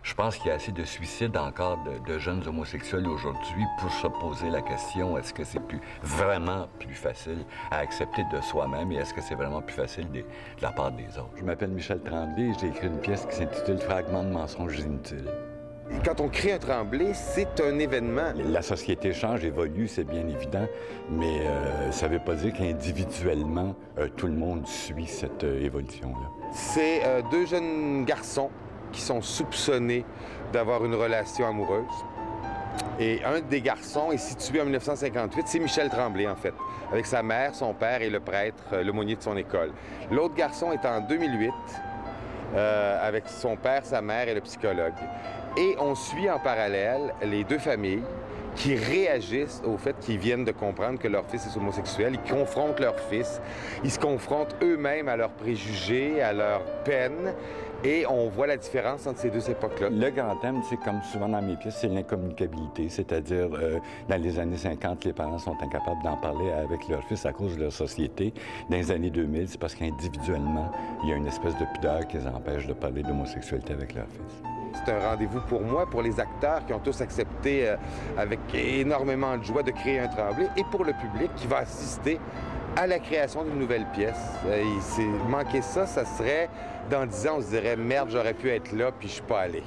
Je pense qu'il y a assez de suicides encore de jeunes homosexuels aujourd'hui pour se poser la question, est-ce que c'est vraiment plus facile à accepter de soi-même et est-ce que c'est vraiment plus facile de la part des autres? Je m'appelle Michel Tremblay et j'ai écrit une pièce qui s'intitule « Fragments de mensonges inutiles ». Quand on crée un Tremblay, c'est un événement. La société change, évolue, c'est bien évident, mais ça ne veut pas dire qu'individuellement, tout le monde suit cette évolution-là. C'est deux jeunes garçons qui sont soupçonnés d'avoir une relation amoureuse. Et un des garçons est situé en 1958, c'est Michel Tremblay, en fait, avec sa mère, son père et le prêtre, l'aumônier de son école. L'autre garçon est en 2008, avec son père, sa mère et le psychologue. Et on suit en parallèle les deux familles qui réagissent au fait qu'ils viennent de comprendre que leur fils est homosexuel. Ils confrontent leur fils, ils se confrontent eux-mêmes à leurs préjugés, à leurs peines, et on voit la différence entre ces deux époques-là. Le grand thème, c'est comme souvent dans mes pièces, c'est l'incommunicabilité, c'est-à-dire dans les années 50, les parents sont incapables d'en parler avec leur fils à cause de leur société. Dans les années 2000, c'est parce qu'individuellement, il y a une espèce de pudeur qui les empêche de parler d'homosexualité avec leur fils. C'est un rendez-vous pour moi, pour les acteurs qui ont tous accepté avec énormément de joie de créer un Tremblay et pour le public qui va assister à la création d'une nouvelle pièce. Manquer ça, ça serait, dans 10 ans, on se dirait « Merde, j'aurais pu être là, puis je suis pas allé ».